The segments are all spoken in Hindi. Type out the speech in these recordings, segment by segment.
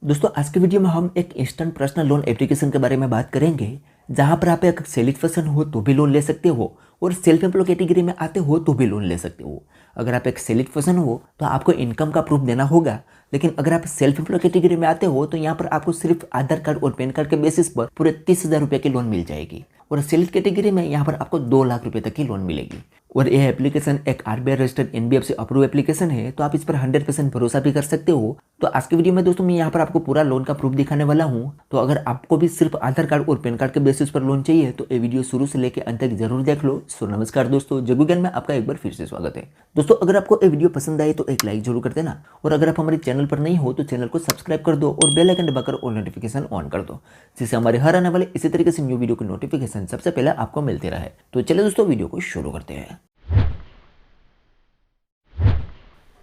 दोस्तों आज के वीडियो में हम एक इंस्टेंट पर्सनल लोन एप्लीकेशन के बारे में बात करेंगे, जहां पर आप एक सेलिड पर्सन हो तो भी लोन ले सकते हो और सेल्फ एम्प्लॉय कैटेगरी में आते हो तो भी लोन ले सकते हो। अगर आप एक सेलिड पर्सन हो तो आपको इनकम का प्रूफ देना होगा, लेकिन अगर आप सेल्फ एम्प्लॉय कैटेगरी में आते हो तो यहाँ पर आपको सिर्फ आधार कार्ड और पैन कार्ड के बेसिस पर पूरे 30,000 रुपये की लोन मिल जाएगी और सेलिड कैटेगरी में यहाँ पर आपको 2 लाख रुपये तक की लोन मिलेगी। और यह एप्लीकेशन एक RBI registered NBFC approve application है, तो आप इस पर 100% भरोसा भी कर सकते हो। तो आज की वीडियो में दोस्तों मैं यहाँ पर आपको पूरा लोन का प्रूफ दिखाने वाला हूँ। तो अगर आपको भी सिर्फ आधार कार्ड और पैन कार्ड के बेसिस पर लोन चाहिए तो ये वीडियो शुरू से लेकर अंत तक जरूर देख लो। सो नमस्कार दोस्तों, जग्गू ज्ञान में आपका एक बार फिर से स्वागत है। दोस्तों अगर आपको ये वीडियो पसंद आए तो एक लाइक जरूर कर देना, और अगर आप हमारे चैनल पर नहीं हो तो चैनल को सब्सक्राइब कर दो और बेल आइकन दबाकर ऑल नोटिफिकेशन ऑन कर दो, जिससे हमारे हर आने वाले इसी तरीके से न्यू वीडियो की नोटिफिकेशन सबसे पहले आपको मिलते रहे। तो चलिए दोस्तों वीडियो को शुरू करते हैं।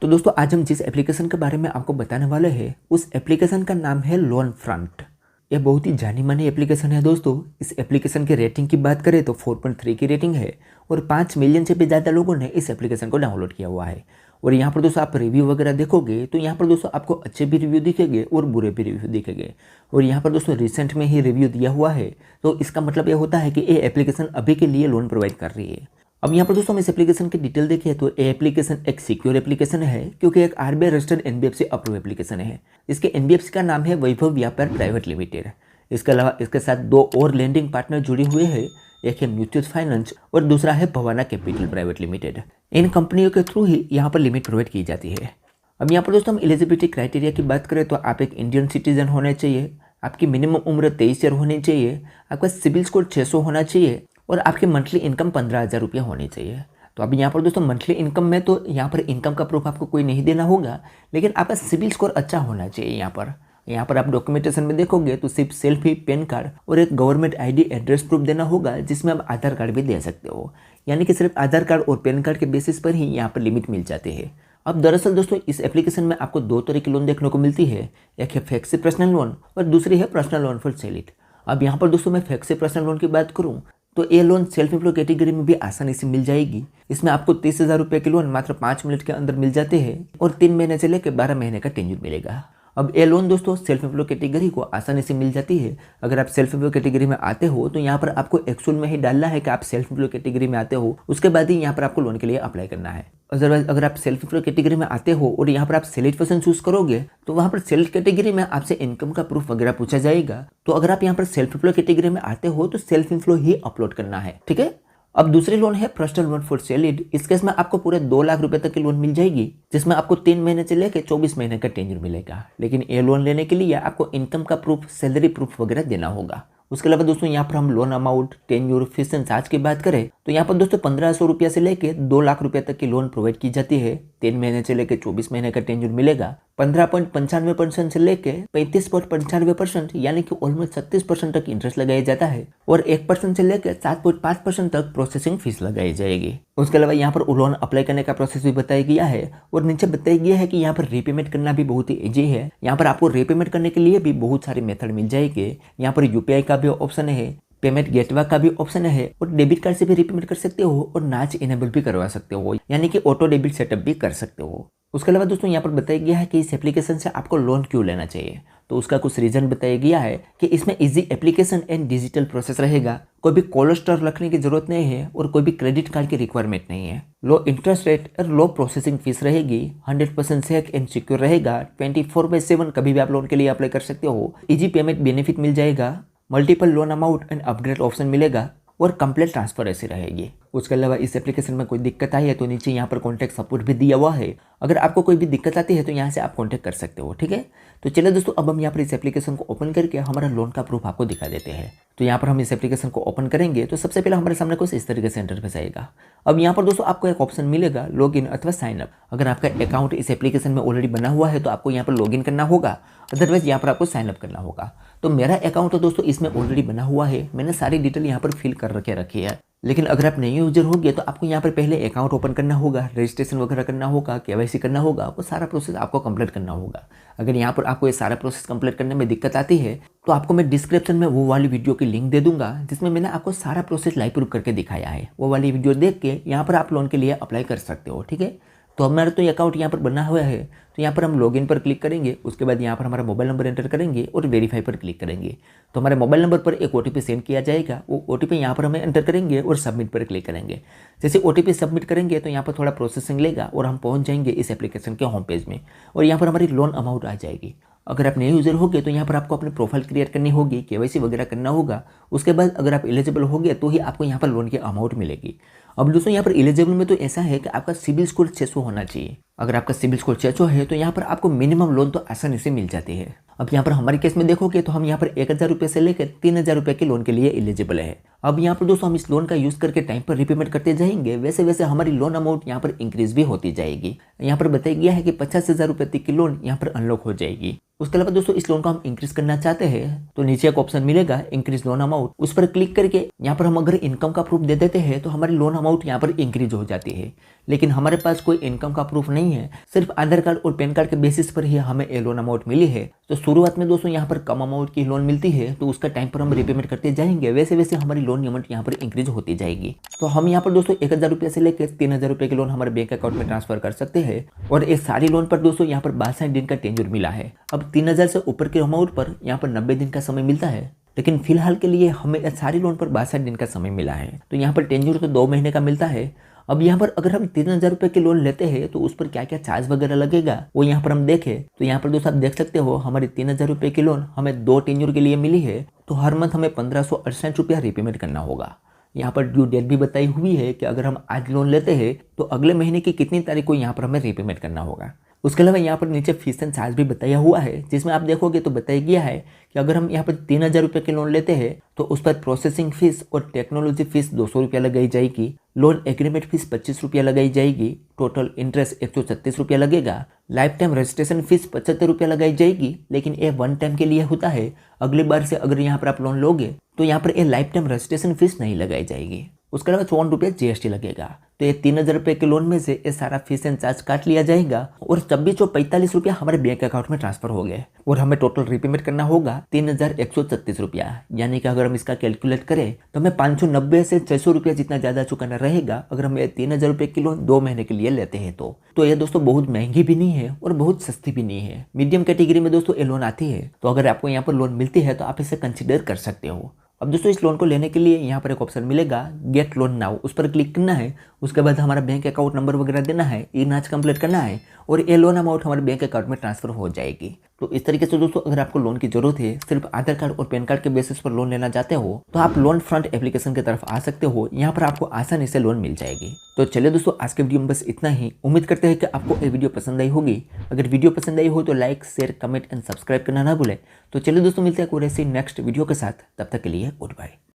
तो दोस्तों आज हम जिस एप्लीकेशन के बारे में आपको बताने वाले हैं उस एप्लीकेशन का नाम है लोन फ्रंट। यह बहुत ही जानी मानी एप्लीकेशन है दोस्तों। इस एप्लीकेशन की रेटिंग की बात करें तो 4.3 की रेटिंग है और 5 मिलियन से भी ज़्यादा लोगों ने इस एप्लीकेशन को डाउनलोड किया हुआ है। और यहाँ पर दोस्तों आप रिव्यू वगैरह देखोगे तो यहाँ पर दोस्तों आपको अच्छे भी रिव्यू दिखेंगे और बुरे भी रिव्यू दिखेंगे। और यहाँ पर दोस्तों रिसेंट में ही रिव्यू दिया हुआ है, तो इसका मतलब यह होता है कि ये एप्लीकेशन अभी के लिए लोन प्रोवाइड कर रही है। अब यहाँ पर दोस्तों हम इस एप्लीकेशन की डिटेल देखिए तो ये एप्लीकेशन एक सिक्योर एप्लीकेशन है, क्योंकि एक RBI registered NBFC approve application है। इसके एनबीएफसी का नाम है वैभव व्यापार प्राइवेट लिमिटेड। इसके अलावा इसके साथ 2 और लैंडिंग पार्टनर जुड़े हुए हैं, एक है म्यूचुअल फाइनेंस और दूसरा है भवाना कैपिटल प्राइवेट लिमिटेड। इन कंपनियों के थ्रू ही यहाँ पर लिमिट प्रोवाइड की जाती है। अब यहाँ पर दोस्तों हम एलिजिबिलिटी क्राइटेरिया की बात करें तो आप एक इंडियन सिटीजन होने चाहिए, आपकी मिनिमम उम्र 23 ईयर होनी चाहिए, आपका सिबिल स्कोर 600 होना चाहिए और आपकी मंथली इनकम 15,000 रुपया होनी चाहिए। तो अब यहाँ पर दोस्तों मंथली इनकम में तो यहाँ पर इनकम का प्रूफ आपको कोई नहीं देना होगा, लेकिन आपका सिबिल स्कोर अच्छा होना चाहिए। यहाँ पर आप डॉक्यूमेंटेशन में देखोगे तो सिर्फ सेल्फी, पैन कार्ड और एक गवर्नमेंट आईडी एड्रेस प्रूफ देना होगा, जिसमें आप आधार कार्ड भी दे सकते हो। यानी कि सिर्फ आधार कार्ड और पैन कार्ड के बेसिस पर ही यहाँ पर लिमिट मिल जाती है। अब दरअसल दोस्तों इस एप्लीकेशन में आपको 2 तरह की लोन देखने को मिलती है, एक है फ्लेक्सी पर्सनल लोन और दूसरी है पर्सनल लोन फॉर सेलिड। अब यहाँ पर दोस्तों मैं फ्लेक्सी पर्सनल लोन की बात करूँ तो ये लोन सेल्फ एम्प्लॉय कैटेगरी में भी आसानी से मिल जाएगी। इसमें आपको 30,000 रुपये की लोन मात्र 5 मिनट के अंदर मिल जाते हैं और 3 महीने से लेकर 12 महीने का टेन्योर मिलेगा। अब ये लोन दोस्तों सेल्फ एम्प्लॉय कैटेगरी को आसानी से मिल जाती है। अगर आप सेल्फ एम्प्लॉय कैटेगरी में आते हो तो यहाँ पर आपको एक्चुअल में ही डालना है कि आप सेल्फ एम्प्लॉय कैटेगरी में आते हो, उसके बाद ही यहाँ पर आपको लोन के लिए अप्लाई करना है। अदरवाइज अगर आप सेल्फ एम्प्लॉय कैटेगरी में आते हो और यहाँ पर आप सेलिड पर्सन चूज करोगे तो वहाँ पर सेलिड कैटेगरी में आपसे इनकम का प्रूफ वगैरह पूछा जाएगा। तो अगर आप यहाँ पर सेल्फ एम्प्लॉय कैटेगरी में आते हो तो सेल्फ एम्प्लॉय ही अपलोड करना है, ठीक है। अब दूसरी लोन है पर्सनल लोन फॉर सेलिड। इस केस में आपको पूरे 2 लाख रुपए तक की लोन मिल जाएगी, जिसमें आपको 3 महीने से लेकर 24 महीने का टेन्योर मिलेगा। लेकिन ये लोन लेने के लिए आपको इनकम का प्रूफ, सैलरी प्रूफ वगैरह देना होगा। उसके अलावा दोस्तों यहाँ पर हम loan amount, tenure, fees and charge की बात करें तो यहाँ पर दोस्तों 1500 रुपया से लेकर 2 लाख रुपए तक की लोन प्रोवाइड की जाती है। 3 महीने से लेकर 24 महीने का टेन्योर मिलेगा। 15.95% से लेकर 35.95% यानी कि ऑलमोस्ट 36% तक इंटरेस्ट लगाया जाता है और 1% से लेकर 7.5% तक प्रोसेसिंग फीस लगाई जाएगी। उसके अलावा यहाँ पर लोन अप्लाई करने का प्रोसेस भी बताया गया है और नीचे बताया गया है कि यहाँ पर रीपेमेंट करना भी बहुत ही ईजी है। यहाँ पर आपको रीपेमेंट करने के लिए भी बहुत सारे मेथड मिल जाएंगे। यहाँ पर यूपीआई का भी ऑप्शन है, पेमेंट गेटवे का भी ऑप्शन है और डेबिट कार्ड से भी रीपेमेंट कर सकते हो और नाच इनेबल भी करवा सकते हो, यानी कि ऑटो डेबिट सेटअप भी कर सकते हो। उसके अलावा दोस्तों यहाँ पर बताया गया है कि इस एप्लीकेशन से आपको लोन क्यों लेना चाहिए। तो उसका कुछ रीजन बताया गया है कि इसमें easy application and digital process रहेगा, कोई भी कोलेस्ट्रॉल रखने की जरूरत नहीं है और कोई भी क्रेडिट कार्ड की रिक्वायरमेंट नहीं है। लो इंटरेस्ट रेट और लो प्रोसेसिंग फीस रहेगी, 100% सेफ एंड सिक्योर रहेगा। 24/7 कभी भी आप लोन के लिए अप्लाई कर सकते हो। इजी पेमेंट बेनिफिट मिल जाएगा, multiple loan amount and upgrade option मिलेगा और कंप्लीट ट्रांसफर ऐसी रहेगी। उसके अलावा इस एप्लीकेशन में कोई दिक्कत आई है तो नीचे यहाँ पर कॉन्टैक्ट सपोर्ट भी दिया हुआ है। अगर आपको कोई भी दिक्कत आती है तो यहाँ से आप कॉन्टैक्ट कर सकते हो, ठीक है। तो चलिए दोस्तों अब हम यहाँ पर इस एप्लीकेशन को ओपन करके हमारा लोन का प्रूफ आपको दिखा देते हैं। तो यहाँ पर हम इस एप्लीकेशन को ओपन करेंगे तो सबसे पहले हमारे सामने कुछ इस तरीके से इंटरफेस आएगा। अब यहाँ पर दोस्तों आपको एक ऑप्शन मिलेगा लॉगिन अथवा साइन अप। अगर आपका अकाउंट इस एप्लीकेशन में ऑलरेडी बना हुआ है तो आपको यहाँ पर लॉगिन करना होगा, अदरवाइज यहाँ पर आपको साइन अप करना होगा। तो मेरा अकाउंट तो दोस्तों इसमें ऑलरेडी बना हुआ है, मैंने सारी डिटेल यहाँ पर फिल कर रखी है। लेकिन अगर आप नए यूजर होंगे तो आपको यहाँ पर पहले अकाउंट ओपन करना होगा, रजिस्ट्रेशन वगैरह करना होगा, केवाईसी करना होगा, वो सारा प्रोसेस आपको कंप्लीट करना होगा। अगर यहाँ पर आपको ये सारा प्रोसेस कंप्लीट करने में दिक्कत आती है तो आपको मैं डिस्क्रिप्शन में वो वाली वीडियो की लिंक दे दूंगा, जिसमें मैंने आपको सारा प्रोसेस लाइव प्रूफ करके दिखाया है। वो वाली वीडियो देख के यहाँ पर आप लोन के लिए अप्लाई कर सकते हो, ठीक है। तो हमारा तो अकाउंट यहाँ पर बना हुआ है, तो यहाँ पर हम लॉगिन पर क्लिक करेंगे, उसके बाद यहाँ पर हमारा मोबाइल नंबर एंटर करेंगे और वेरीफाई पर क्लिक करेंगे। तो हमारे मोबाइल नंबर पर एक OTP सेंड किया जाएगा, वो OTP यहाँ पर हमें एंटर करेंगे और सबमिट पर क्लिक करेंगे। जैसे OTP सबमिट करेंगे तो यहाँ पर थोड़ा प्रोसेसिंग लेगा और हम पहुँच जाएंगे इस एप्लीकेशन के होम पेज में और यहाँ पर हमारी लोन अमाउंट आ जाएगी। अगर आप नए यूज़र होगे तो यहाँ पर आपको अपनी प्रोफाइल क्रिएट करनी होगी, KYC वगैरह करना होगा। उसके बाद अगर आप एलिजिबल हो गए तो ही आपको यहाँ पर लोन की अमाउंट मिलेगी। अब दोस्तों यहाँ पर एलिजिबल में तो ऐसा है कि आपका सिबिल स्कोर 600 होना चाहिए। अगर आपका सिबिल स्कोर 600 है तो यहाँ पर आपको मिनिमम लोन तो आसानी से मिल जाती है। अब यहाँ पर हमारे केस में देखोगे तो हम यहाँ पर 1000 रुपये से लेकर 3000 रुपये के लोन के लिए एलिजिबल है। अब यहाँ पर दोस्तों हम इस लोन का यूज़ करके टाइम पर रीपेमेंट करते जाएंगे, वैसे वैसे हमारी लोन अमाउंट यहाँ पर इंक्रीज भी होती जाएगी। यहाँ पर बताया गया है कि 50,000 रुपये तक की लोन यहाँ पर अनलॉक हो जाएगी। उसके अलावा दोस्तों इस लोन को हम इंक्रीज करना चाहते हैं तो नीचे एक ऑप्शन मिलेगा इंक्रीज लोन अमाउंट, उस पर क्लिक करके यहाँ पर हम अगर इनकम का प्रूफ दे देते हैं तो हमारी लोन अमाउंट यहाँ पर इंक्रीज हो जाती है। लेकिन हमारे पास कोई इनकम का प्रूफ नहीं है, सिर्फ आधार कार्ड और पैन कार्ड के बेसिस पर ही हमें ये लोन अमाउंट मिली है। तो शुरुआत में दोस्तों यहाँ पर कम अमाउंट की लोन मिलती है, तो उसका टाइम पर हम रीपेमेंट करते जाएंगे, वैसे वैसे हमारी लोन अमाउंट यहाँ पर इंक्रीज होती जाएगी। तो हम यहाँ पर दोस्तों 1000 रुपये से लेकर 3000 रुपये की लोन हमारे बैंक अकाउंट में ट्रांसफर कर सकते हैं और इस सारी लोन पर दोस्तों यहाँ पर 62 दिन का टेन्योर मिला है। अब 3000 से ऊपर के अमाउंट पर यहाँ पर 90 दिन का समय मिलता है, लेकिन फिलहाल के लिए हमें सारी लोन पर 62 दिन का समय मिला है। तो यहाँ पर टेन्योर तो 2 महीने का मिलता है। अब यहाँ पर अगर हम 3000 रुपये की लोन लेते हैं तो उस पर क्या क्या चार्ज वगैरह लगेगा वो यहाँ पर हम देखें तो यहाँ पर दोस्तों आप देख सकते हो हमारी 3000 रुपये की लोन हमें 2 टेन्योर के लिए मिली है। तो हर मंथ हमें 1568 रुपया रीपेमेंट करना होगा। यहाँ पर ड्यू डेट भी बताई हुई है कि अगर हम आज लोन लेते हैं तो अगले महीने की कितनी तारीख को यहाँ पर हमें रीपेमेंट करना होगा। उसके अलावा यहाँ पर नीचे फीस एंड चार्ज भी बताया हुआ है, जिसमें आप देखोगे तो बताया गया है कि अगर हम यहाँ पर 3000 रुपये के लोन लेते हैं तो उस पर प्रोसेसिंग फीस और टेक्नोलॉजी फीस 200 रुपया लगाई जाएगी, लोन एग्रीमेंट फीस 25 रुपया लगाई जाएगी, टोटल इंटरेस्ट 136 रुपया लगेगा, लाइफ टाइम रजिस्ट्रेशन फीस 75 रुपया लगाई जाएगी। लेकिन ये 1 टाइम के लिए होता है, अगली बार से अगर यहाँ पर आप लोन लोगे तो यहाँ पर ये लाइफ टाइम रजिस्ट्रेशन फीस नहीं लगाई जाएगी। उसके अलावा 54 रुपये GST लगेगा। तो ये 3000 रुपये के लोन में से ये सारा फीस एंड चार्ज काट लिया जाएगा और 2445 रुपया हमारे बैंक अकाउंट में ट्रांसफर हो गए और हमें टोटल रीपेमेंट करना होगा 3136 रुपया। यानी कि अगर हम इसका कैलकुलेट करें तो हमें 590 से 600 रुपया जितना ज़्यादा चुकाना रहेगा अगर हम 3000 रुपये की लोन 2 महीने के लिए लेते हैं। तो ये दोस्तों बहुत महंगी भी नहीं है और बहुत सस्ती भी नहीं है, मीडियम कैटेगरी में दोस्तों ये लोन आती है। तो अगर आपको यहाँ पर लोन मिलती है तो आप इसे कंसिडर कर सकते हो। अब दोस्तों इस लोन को लेने के लिए यहाँ पर एक ऑप्शन मिलेगा गेट लोन नाउ, उस पर क्लिक करना है। उसके बाद हमारा बैंक अकाउंट नंबर वगैरह देना है, ई-नाच कंप्लीट करना है और ये लोन अमाउंट हमारे बैंक अकाउंट में ट्रांसफर हो जाएगी। तो इस तरीके से दोस्तों अगर आपको लोन की जरूरत है, सिर्फ आधार कार्ड और पैन कार्ड के बेसिस पर लोन लेना चाहते हो तो आप लोन फ्रंट एप्लीकेशन की तरफ आ सकते हो। यहाँ पर आपको आसानी से लोन मिल जाएगी। तो चलिए दोस्तों आज के वीडियो में बस इतना ही। उम्मीद करते हैं कि आपको ये वीडियो पसंद आई होगी। अगर वीडियो पसंद आई हो तो like, share, comment and subscribe करना ना भूलें। तो चलिए दोस्तों मिलते हैं कोई ऐसी नेक्स्ट वीडियो के साथ, तब तक के लिए गुड बाय।